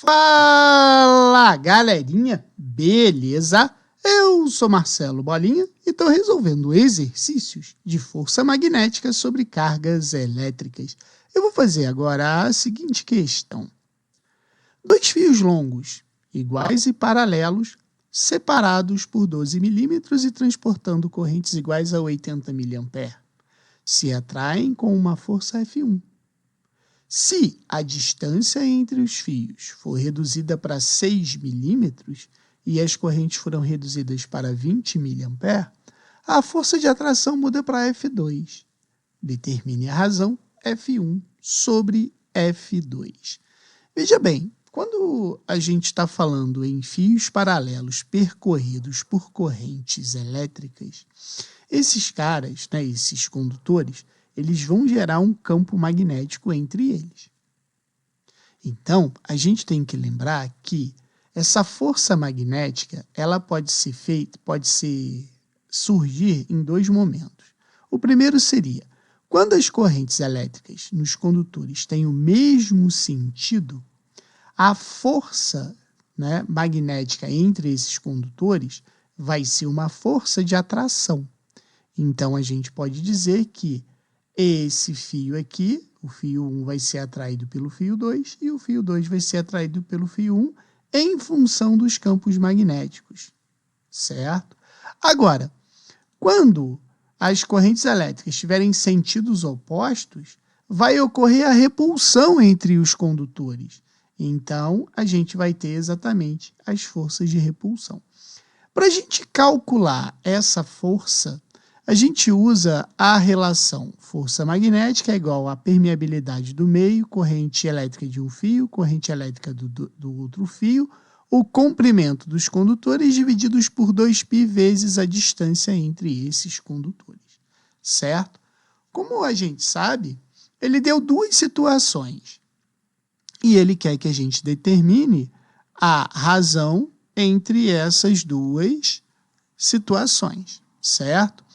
Fala, galerinha! Beleza? Eu sou Marcelo Bolinha e estou resolvendo exercícios de força magnética sobre cargas elétricas. Eu vou fazer agora a seguinte questão. Dois fios longos, iguais e paralelos, separados por 12 milímetros e transportando correntes iguais a 80 mA, se atraem com uma força F1. Se a distância entre os fios for reduzida para 6 milímetros e as correntes foram reduzidas para 20 mA, a força de atração muda para F2. Determine a razão F1 sobre F2. Veja bem, quando a gente está falando em fios paralelos percorridos por correntes elétricas, esses caras, esses condutores, eles vão gerar um campo magnético entre eles. Então, a gente tem que lembrar que essa força magnética, ela pode surgir em dois momentos. O primeiro seria, quando as correntes elétricas nos condutores têm o mesmo sentido, a força magnética entre esses condutores vai ser uma força de atração. Então, a gente pode dizer que esse fio aqui, o fio 1 vai ser atraído pelo fio 2 e o fio 2 vai ser atraído pelo fio 1 em função dos campos magnéticos, certo? Agora, quando as correntes elétricas tiverem sentidos opostos, vai ocorrer a repulsão entre os condutores. Então, a gente vai ter exatamente as forças de repulsão. Para a gente calcular essa força, a gente usa a relação força magnética é igual à permeabilidade do meio, corrente elétrica de um fio, corrente elétrica do outro fio, o comprimento dos condutores divididos por 2π vezes a distância entre esses condutores, certo? Como a gente sabe, ele deu duas situações e ele quer que a gente determine a razão entre essas duas situações, certo?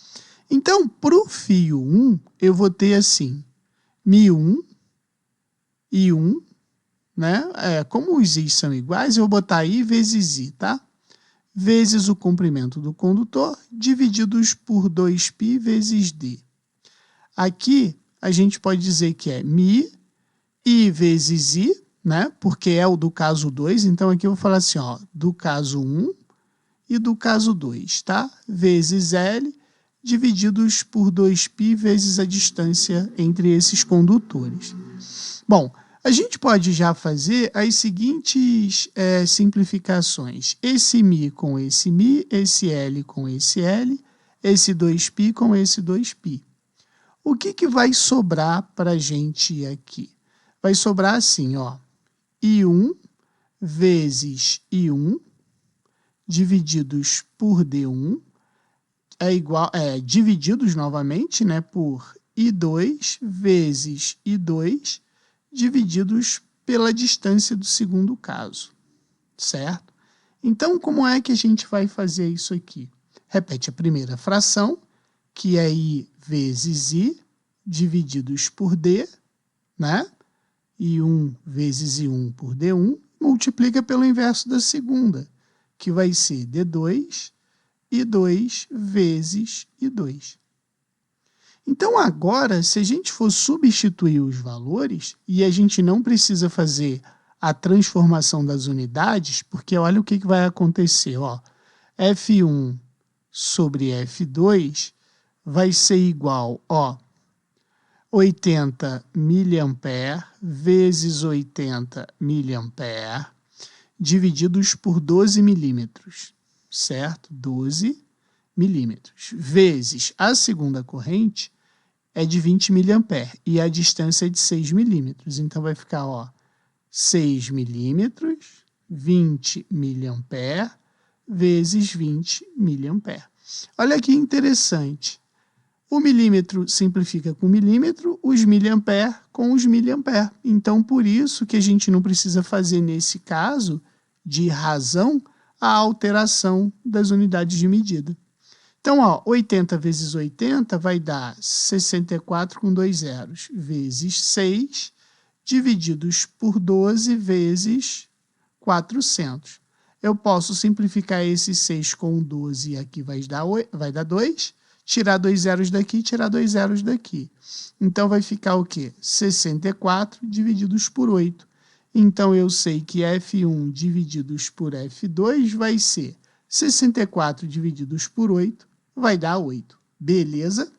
Então, para o fio 1, eu vou ter assim, μ1 e 1, como os i's são iguais, eu vou botar I vezes I, tá? Vezes o comprimento do condutor, divididos por 2π vezes D. Aqui, a gente pode dizer que é μ, I vezes I, porque é o do caso 2, então aqui eu vou falar assim, do caso 1 e do caso 2, tá? Vezes L, divididos por 2π vezes a distância entre esses condutores. Bom, a gente pode já fazer as seguintes simplificações. Esse μ com esse μ, esse L com esse L, esse 2π com esse 2π. O que vai sobrar para a gente aqui? Vai sobrar assim, I1 vezes I1, divididos por D1, divididos novamente por I2 vezes I2, divididos pela distância do segundo caso, certo? Então, como é que a gente vai fazer isso aqui? Repete a primeira fração, que é I vezes I, divididos por D, I1 vezes I1 por D1, multiplica pelo inverso da segunda, que vai ser D2, I2 vezes I2. Então, agora, se a gente for substituir os valores, e a gente não precisa fazer a transformação das unidades, porque olha o que vai acontecer. F1 sobre F2 vai ser igual a 80 mA vezes 80 mA, divididos por 12 milímetros. Certo? 12 milímetros, vezes a segunda corrente é de 20 mA e a distância é de 6 milímetros. Então, vai ficar 6 milímetros, 20 mA, vezes 20 mA. Olha que interessante. O milímetro simplifica com milímetro, os miliampere com os miliampere. Então, por isso que a gente não precisa fazer, nesse caso, de razão, a alteração das unidades de medida. Então, 80 vezes 80 vai dar 64 com 2 zeros, vezes 6, divididos por 12 vezes 400. Eu posso simplificar esse 6 com 12 e aqui vai dar 2. Tirar 2 zeros daqui, tirar 2 zeros daqui. Então, vai ficar o quê? 64 divididos por 8. Então, eu sei que F1 divididos por F2 vai ser 64 divididos por 8, vai dar 8. Beleza?